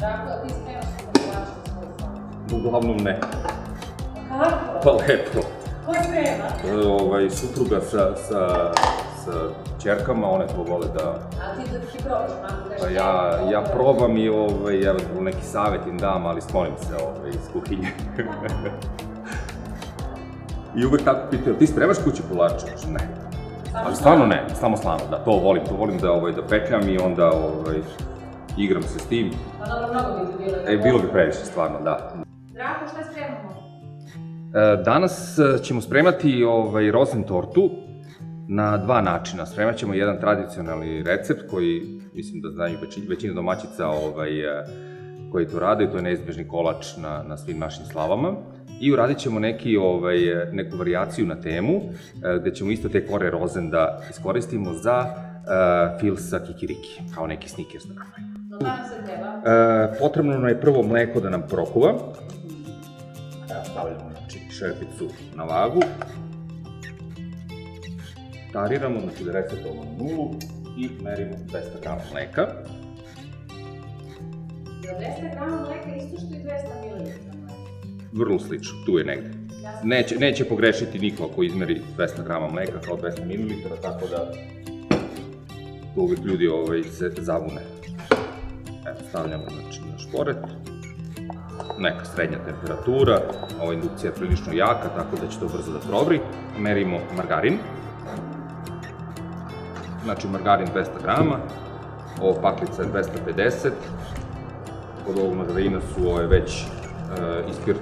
Dakle, ti spremaš kolače za svoj stan? Uglavnom ne. A kako? Pa lepo. Ko sprema? Supruga sa ćerkama, one to vole da... A ti probaš malo nešto? Pa ja probam i neki savjet im dam, ali sklonim se iz kuhinje. I uvek tako pitaju, ti spremaš kući kolače? Ne. Ali stvarno ne, samo slano, da, to volim da petljam i onda igram se s tim. Pa dobro, mnogo bi ti bilo. Bilo bi previše, stvarno, da. Zdravko, šta spremamo? Danas ćemo spremati rozen tortu na dva načina. Spremat ćemo jedan tradicionalni recept koji, mislim da znaju većina domaćica koji to rade, to je neizbežni kolač na svim našim slavama. I uradit ćemo neku varijaciju na temu, gde ćemo isto te kore rozen da iskoristimo za fil sa kikiriki, kao neki snickers da napravimo. Šta nam se treba? Potrebno nam je prvo mleko da nam prokuva. Stavljamo šerpicu na vagu. Tariramo, znači da resetujemo na nulu i merimo 200 g mleka. Je 200 g mleka isto što i 200 ml? Vrlo slično, tu je negde. Neće pogrešiti niko ako izmeri 200 g mleka kao 200 ml, tako da tu uvijek ljudi se zavune. Evo, stavljamo na šporet. Neka srednja temperatura, ova indukcija je prilično jaka, tako da će to brzo da provri. Merimo margarin. Znači margarin 200 g, ovo paklica je 250. Kod ovog margarina su već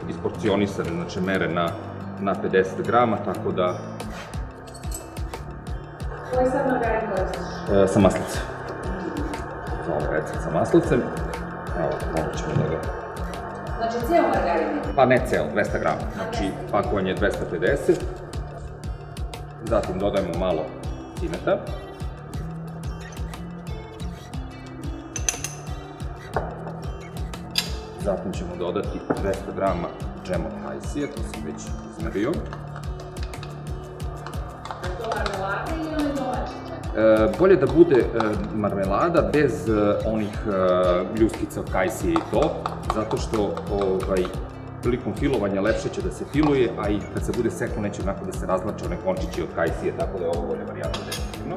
isporcionisane, znači mere na 50 g, tako da... Koji sad margarin koristiš? Sa maslicem. Za ovaj recept sa maslicem. Evo, morat ćemo da ga... Znači ceo margarin? Pa ne ceo, 200 g. Znači pakovanje je 250. Zatim dodajemo malo cimeta. Zatim ćemo dodati 200 g džema kajsija, to sam već izmerio. Je to marmelada ili ono je domaće? Bolje da bude marmelada bez onih ljuskica kajsije i to, zato što prilikom filovanja lepše će da se filuje, a i kad se bude seklo neće onako da se razlače one končići od kajsije, tako da je ovo bolja varijanta definitivno.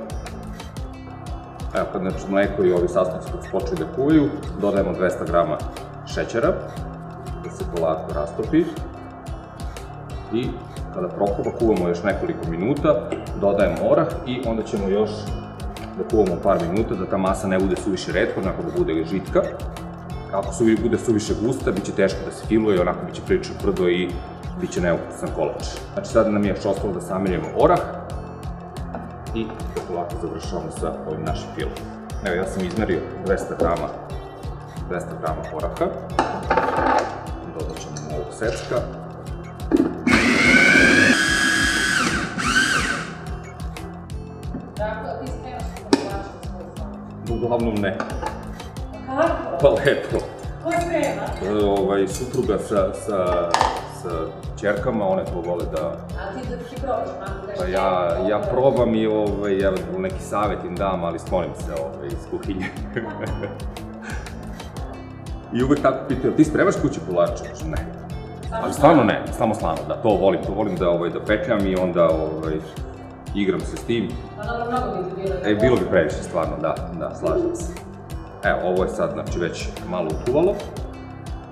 Evo, kad mleko i ovi sastojci počnu da kuvaju, dodajemo 200 g šećera, da se polako rastopi. I kada prokuva, kuvamo još nekoliko minuta, dodajemo orah i onda ćemo još da kuvamo par minuta, da ta masa ne bude suviše retka, onako da bude žitka. Ako bude suviše gusta, bit će teško da se filuje, onako bit će prilično tvrdo i bit će neukusan kolač. Znači sada nam je još ostalo da sameljemo orah i da polako završavamo sa ovim našim filom. Evo, ja sam izmerio 200 g oraha. Dodat ćemo ovog secka. Dakle, ti spremaš kolače za svoj stan? Uglavnom ne. A kako? Pa lepo. Ko sprema? Supruga sa ćerkama, one to vole da... A ti probaš malo nešto? Pa ja probam i neki savjet im dam, ali sklonim se iz kuhinje. I uvek tako pitaju, ti spremaš kući kolače? Ne. Ali stvarno ne, samo slano, da, to volim da petljam i onda igram se s tim. Pa dobro, mnogo bi ti bilo. Bilo bi previše, stvarno, da, slažem se. Evo, ovo je sad, znači, već malo ukuvalo.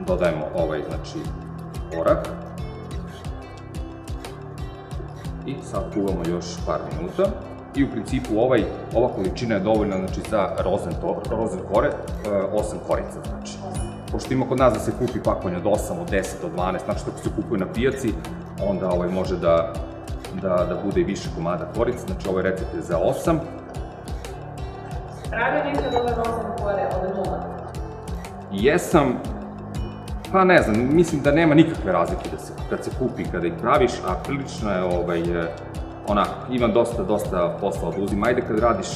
Dodajemo orah. I sad kuvamo još par minuta. I u principu ova količina je dovoljna, znači, za rozen kore, 8 korica, znači. Pošto ima kod nas da se kupi pakovanje od 8, od 10, od 12, znači ako se kupuje na pijaci, onda može da bude i više komada korica, znači ovaj recept je za 8. Pravio nekad ove rozen kore od 0? Jesam, pa ne znam, mislim da nema nikakve razlike kad se kupi, kada ih praviš, a prilično je onako, imam dosta posla da uzim. Ajde kad radiš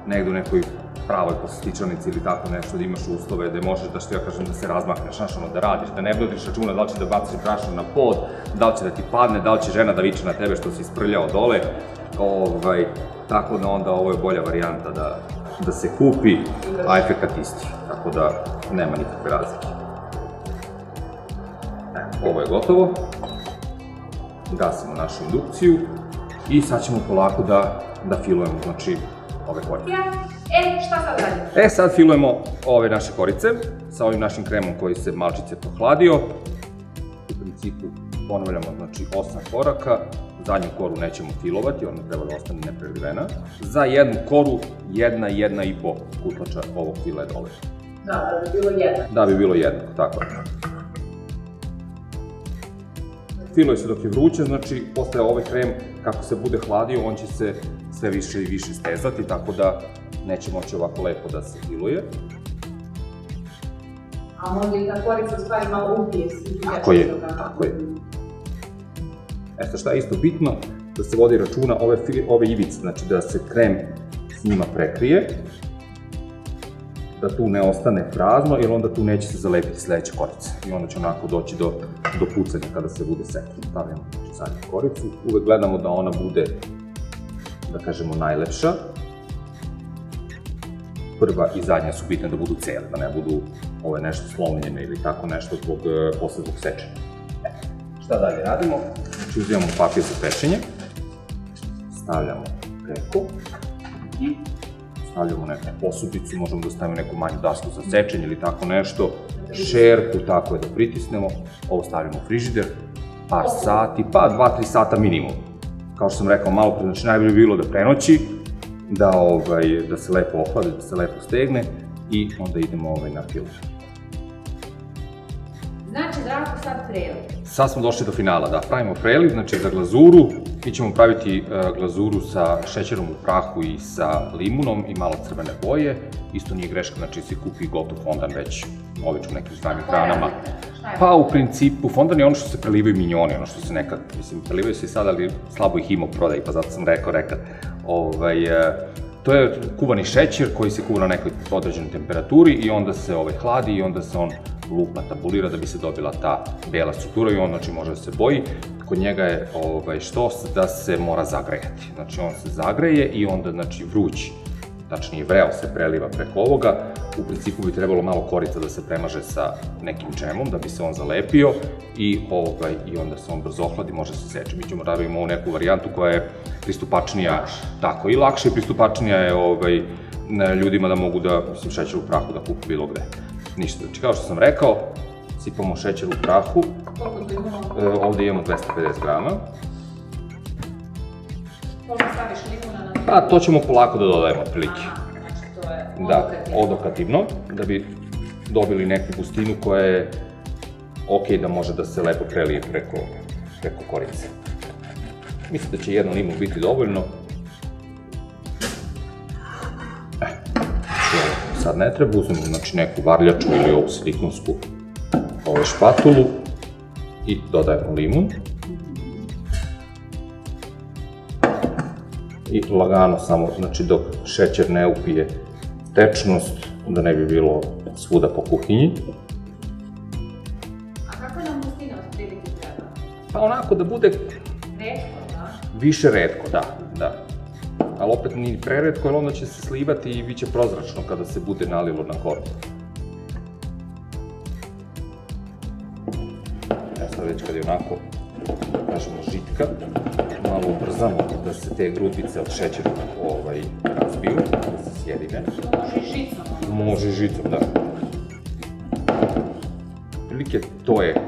negde u nekoj pravoj poslastičarnici ili tako nešto, da imaš uslove, da možeš da, što ja kažem, da se razmakneš, znaš, da radiš, da ne vodiš računa da li će da baciš brašno na pod, da li će da ti padne, da li će žena da viče na tebe što si isprljao dole, tako da onda ovo je bolja varijanta da se kupi, a efekat isti. tako da nema nikakve razlike. Ovo je gotovo. Gasimo našu indukciju i sad ćemo polako da filujemo, znači, ove korice. Šta sad radimo? Sad filujemo ove naše korice sa ovim našim kremom koji se malčice pohladio. U principu ponavljamo, znači, 8 koraka. Zadnju koru nećemo filovati, ona treba da ostane neprelivena. Za jednu koru, 1,5 kutlača ovog fila je dovoljno. Da bi bilo jednako. Da bi bilo jednako, tako je. Filuje se dok je vruće, znači posle ovaj krem, kako se bude hladio, on će se sve više i više stezati, tako da neće moći ovako lepo da se filuje. A možda i ta korica u stvari malo ubije se. Tako je, tako je. Sad šta je isto bitno, da se vodi računa ove ivice, znači da se krem s njima prekrije, da tu ne ostane prazno, jer onda tu neće se zalepiti sledeća korica. I onda će onako doći do pucanja kada se bude seklo. Stavljamo zadnju koricu, uvek gledamo da ona bude, da kažemo, najlepša. Prva i zadnja su bitne da budu cele, da ne budu nešto slomljene ili tako nešto posle zbog sečenja. Šta dalje radimo? Znači uzimamo papir za pečenje, stavljamo preko i stavljamo neku posudicu, možemo da stavimo neku manju dasku za sečenje ili tako nešto, šerpu, tako je da pritisnemo, ovo stavljamo u frižider, par sati, pa 2-3 sata minimum. Kao što sam rekao malo pre, znači najbolje bi bilo da prenoći, da se lepo ohladi, da se lepo stegne i onda idemo na filu. Znači, Zdravko, sad preliv. Sad smo došli do finala, da pravimo preliv, znači za glazuru. Mi ćemo praviti glazuru sa šećerom u prahu i sa limunom i malo crvene boje. Isto nije greška, znači si kupi gotov fondan već obično u nekim stranim hranama. Pa u principu, fondan je ono što se prelivaju minjoni, ono što se nekad, mislim, prelivaju se i sad, ali slabo ih ima u prodaji, pa zato sam rekao nekad. To je kuvani šećer koji se kuva na nekoj određenoj temperaturi i onda se hladi i onda se on lupa, tabulira da bi se dobila ta bela struktura i on znači može da se boji. Kod njega je štos da se mora zagrejati. Znači on se zagreje i onda znači vruć, tačnije vreo se preliva preko ovoga. U principu bi trebalo malo korica da se premaže sa nekim džemom da bi se on zalepio i onda se on brzo ohladi, može se seći. Mi ćemo da radimo ovu neku varijantu koja je pristupačnija, tako i lakše i pristupačnija je ljudima da mogu da, mislim, šećer u prahu da kupu bilo gde. Ništa, znači kao što sam rekao, sipamo šećer u prahu. Koliko tu imamo? Ovde imamo 250 grama. Koliko staviš limuna na to? Pa to ćemo polako da dodajemo otprilike. Znači to je odokativno. Da, odokativno, da bi dobili neku gustinu koja je okej da može da se lepo prelije preko korice. Mislim da će jedan limun biti dovoljno. Sad ne treba, uzmemo znači neku varljaču ili ovu silikonsku špatulu i dodajemo limun. I lagano samo, znači dok šećer ne upije tečnost, da ne bi bilo svuda po kuhinji. A kako nam gustina otprilike treba? Pa onako da bude... Retko, da? Više retko, da. Ali opet nije preretko, jer onda će se slivati i bit će prozračno kada se bude nalilo na koru. Sad već kad je onako, kažemo, žitka, malo ubrzamo da se te grudvice od šećera razbiju, da se sjedine. Može i žicom. Može i žicom, da. Prilike, to je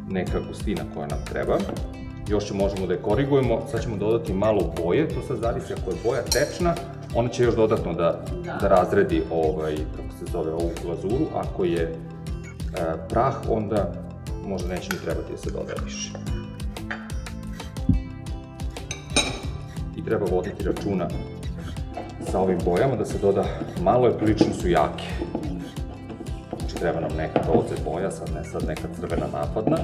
neka gustina koja nam treba. Još možemo da je korigujemo, sad ćemo dodati malo boje, to sad zavisi ako je boja tečna, ona će još dodatno da razredi, kako se zove, ovu glazuru, ako je prah, onda možda neće ni trebati da se dodaje više. I treba voditi računa sa ovim bojama da se doda malo, jer prilično su jake. Znači treba nam neka roze boja, sad neka crvena napadna.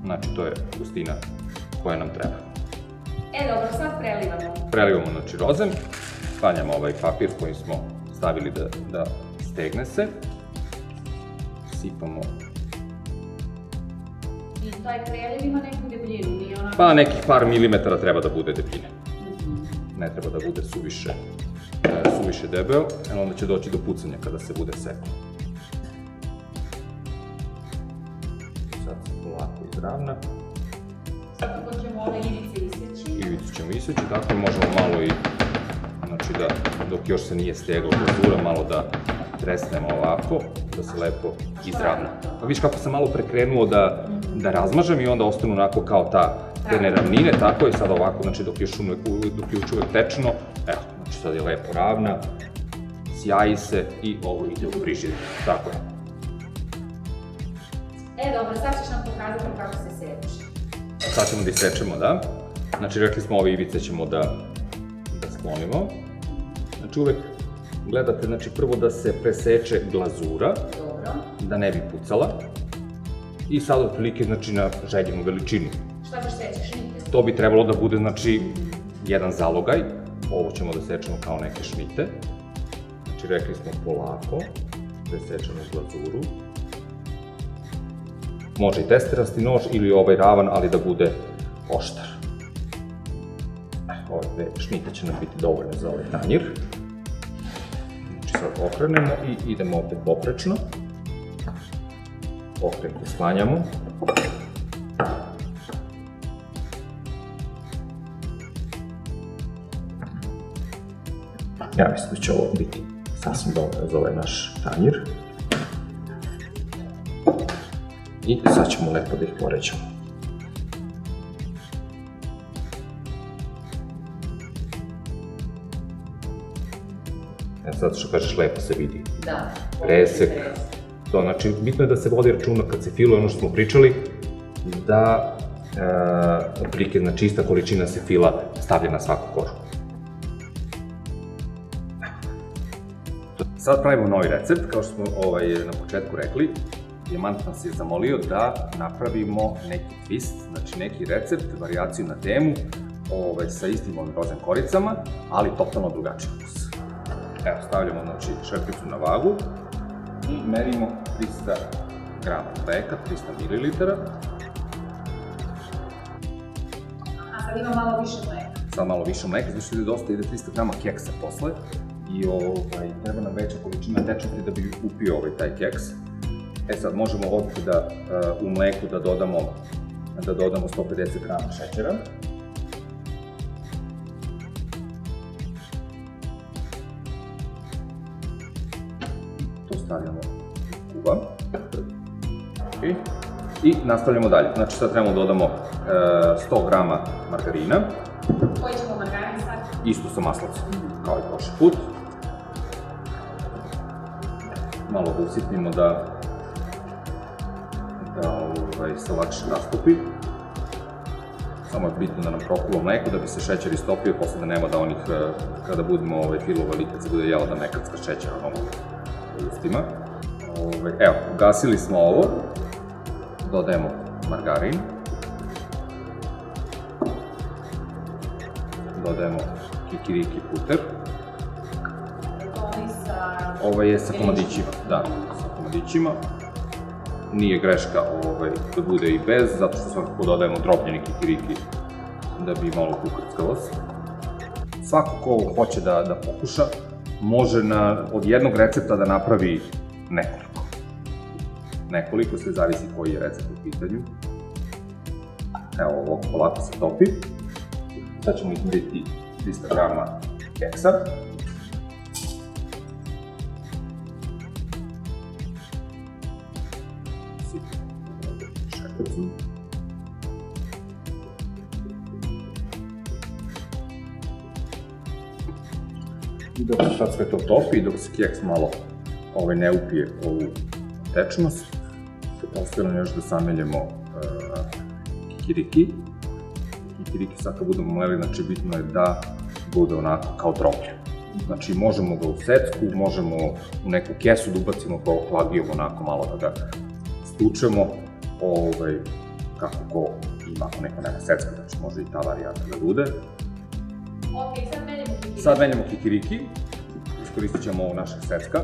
Znači, to je gustina koja nam treba. Dobro, sad prelivamo. Prelivamo, znači, rozem. Stanjamo ovaj papir koji smo stavili da stegne se. Sipamo. I taj preliv ima neku debljinu, nije onako... Pa nekih par milimetara treba da bude debljine. Ne treba da bude suviše suviše debel, onda će doći do pucanja kada se bude sekao. Sad se polako izravna. Sad ćemo ove ivice iseći. Ivicu ćemo iseći, tako možemo malo i, znači da dok još se nije stegla glazura, malo da tresnemo ovako, da se lepo izravna. Pa viš kako sam malo prekrenuo da razmažem i onda ostanu onako kao te neravnine, tako je sad ovako, znači dok je još uvek tečeno, evo, znači sad je lepo ravna, sjaji se i ovo ide u frižider, tako je. Dobro, sad ćeš nam pokazati kako se seče. Sad ćemo da isečemo, da. Znači rekli smo ove ivice ćemo da sklonimo. Znači uvek gledate, znači prvo da se preseče glazura, da ne bi pucala. I sad otprilike, znači na željenu veličinu. Šta ćeš seći, šnite? To bi trebalo da bude, znači, jedan zalogaj. Ovo ćemo da sečemo kao neke šnite. Znači rekli smo polako, presečemo glazuru. Može i testerasti nož ili ovaj ravan, ali da bude oštar. Ove dve šnite će nam biti dovoljne za ovaj tanjir. Znači sad okrenemo i idemo opet poprečno. Okrenke sklanjamo. Ja mislim da će ovo biti sasvim dobro za ovaj naš tanjir. I sad ćemo lepo da ih poređamo. Sad što kažeš, lepo se vidi. Da. Presek. To znači, bitno je da se vodi računa kad se filuje, ono što smo pričali, da otprilike, znači, ista količina se fila stavlja na svaku kožu. Sad pravimo novi recept, kao što smo na početku rekli. Dijamant nas je zamolio da napravimo neki twist, znači neki recept, varijaciju na temu sa istim ovim rozen koricama, ali totalno drugačiji ukus. Evo, stavljamo znači šerpicu na vagu i merimo 300 grama mleka, 300 ml. A sad ima malo više mleka. Sad malo više mleka, znači dosta ide 300 grama keksa posle i treba nam veća količina tečnosti da bi upio taj keks. Sad možemo ovdje u mleku da dodamo 150 grama šećera. To stavljamo u kuva. I nastavljamo dalje. Znači sad trebamo dodamo 100 grama margarina. Koji ćemo margarin sad? Isto sa maslacom, kao i prošli put. Malo ga usitnimo da se lakše rastopi. Samo je bitno da nam prokuva mleko da bi se šećer istopio, posle da nema da onih, kada budemo filovali, kad se bude jela da nekacka šećera u ustima. Evo, ugasili smo ovo, dodajemo margarin, dodajemo kikiriki puter. Ovo je sa komadićima, da, sa komadićima. Nije greška da bude i bez, zato što svakako dodajemo dropljeni kikiriki da bi malo kukrckalost. Svako ko hoće da pokuša, može od jednog recepta da napravi nekoliko. Nekoliko, sve zavisi koji je recept u pitanju. Evo, ovo polako se topi. Sad ćemo izmeriti 300 grama keksa. I dok se sad sve to topi i dok se keks malo ne upije ovu tečnost, ostavljamo još da sameljemo kikiriki. Kikiriki sad kad budemo mleli, znači bitno je da bude onako kao droblje. Znači možemo ga u secku, možemo u neku kesu da ubacimo pa ohlagijemo onako malo da ga stučemo, kako ko ima, ako neko nema secka, znači može i ta varijanta da bude. Ok, sad menjamo kikiriki. Sad menjamo kikiriki, iskoristit ćemo ovo našeg secka.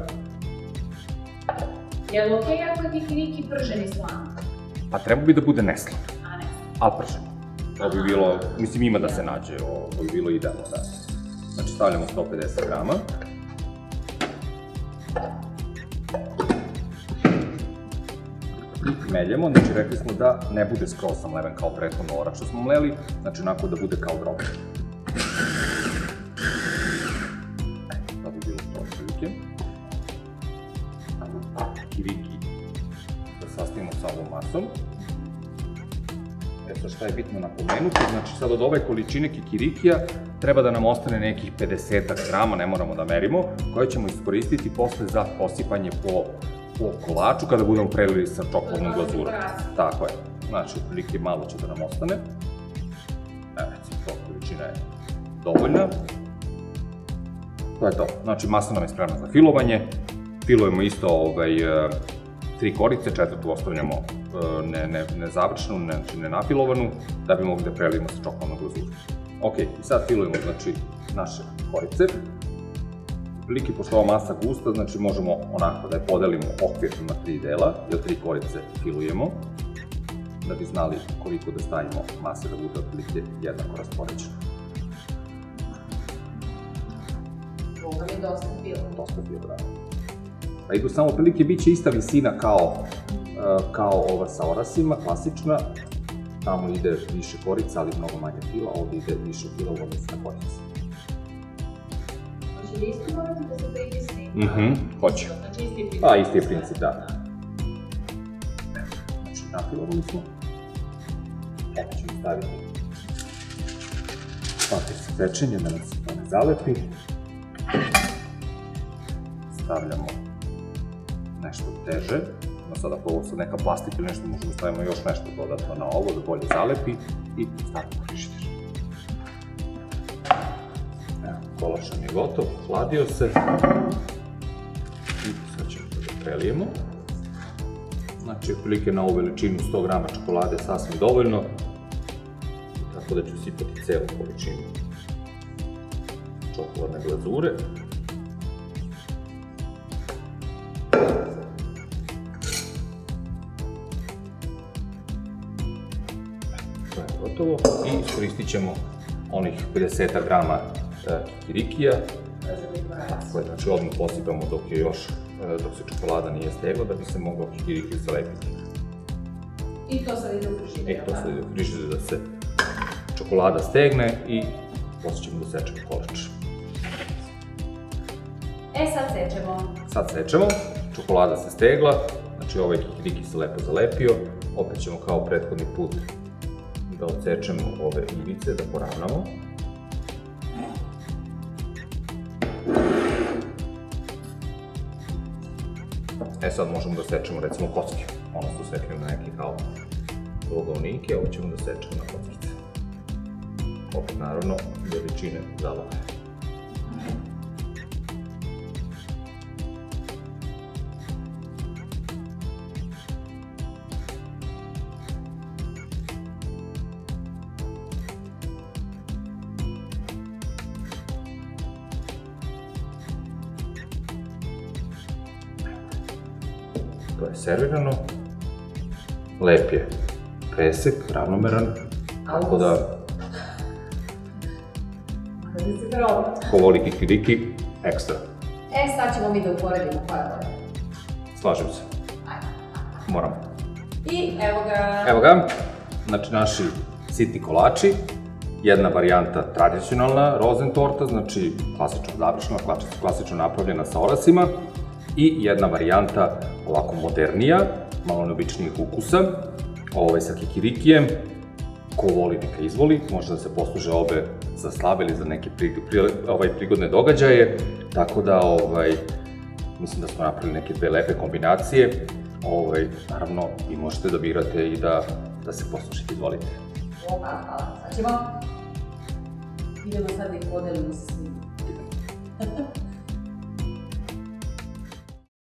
Je li okej ako je kikiriki prženi slan? Pa treba bi da bude neslan, A ne. ali prženi. To bi bilo, mislim ima da se nađe, ovo bi bilo idealno, da. Znači stavljamo 150 grama. I meljemo, znači rekli smo da ne bude skroz samleven kao prethodno orah što smo mleli, znači onako da bude kao drob. Da bi bilo to otprilike. Kiriki da sastavimo sa ovom masom. Eto šta je bitno napomenuti, znači sad od ove količine kikirikija treba da nam ostane nekih 50 grama, ne moramo da merimo, koje ćemo iskoristiti posle za posipanje po kolaču kada budemo prelili sa čokoladnom glazurom. Tako je, znači otprilike malo će da nam ostane. Evo recimo, to količina je dovoljna. To je to, znači masa nam je spremna za filovanje. Filujemo isto 3 korice, četvrtu ostavljamo nezavršenu, znači nenafilovanu, da bi mogli da prelivamo sa čokoladnom glazurom. Ok, i sad filujemo znači naše korice. Otprilike, pošto ova masa gusta, znači možemo onako da je podelimo okvirno na 3 dela, jer 3 korice filujemo, da bi znali koliko da stavimo mase da bude otprilike jednako raspoređeno. Ovo je dosta filo. Dosta filo, da. Pa idu samo otprilike, bit će ista visina kao ova sa orasima, klasična. Tamo ide više korica, ali mnogo manje fila, ovdje ide više fila u odnosu na korice. Hoće li isto morati da se pritisni? Hoće. Znači isti je princip. Pa, isti je princip, da. Znači, nafilovali smo. Evo ćemo staviti papir za pečenje da nam se to ne zalepi. Stavljamo nešto teže. Sad ako ovo sad neka plastika ili nešto, možemo stavimo još nešto dodatno na ovo da bolje zalepi i stavimo frižider. Evo, kolač nam je gotov, hladio se. I sad ćemo da prelijemo. Znači, otprilike na ovu veličinu 100 grama čokolade je sasvim dovoljno. Tako da ću sipati celu količinu čokoladne glazure. To je gotovo i iskoristit ćemo onih 50 grama kikirikija. Tako je, znači odmah posipamo dok se čokolada nije stegla da bi se mogao kikiriki zalepiti. I to sad ide u frižider. To sad ide u frižider da se čokolada stegne i posle ćemo da sečemo kolač. Sad sečemo. Sad sečemo, čokolada se stegla, znači ovaj kikiriki se lepo zalepio. Opet ćemo kao prethodni put da odsečemo ove ivice, da poravnamo. Sad možemo da sečemo recimo kocke. Ono su sekli na neke kao logovnike, ovo ćemo da sečemo na kockice. Opet naravno veličine zaloga. To je servirano, lep je presek, ravnomeran, tako da ko voli kikiriki, ekstra. Sad ćemo mi da uporedimo koja je bolja. Slažem se. Moramo. I evo ga. Evo ga, znači naši sitni kolači, jedna varijanta tradicionalna rozen torta, znači klasično završena, klasično napravljena sa orasima, i jedna varijanta ovako modernija, malo neobičnijih ukusa, sa kikirikijem. Ko voli neka izvoli, može da se posluže obe za slave ili za neke prigodne događaje, tako da mislim da smo napravili neke dve lepe kombinacije. Naravno, vi možete da birate i da se poslušite, izvolite. Hvala, sad ćemo. Idemo sad da ih podelimo sa svima.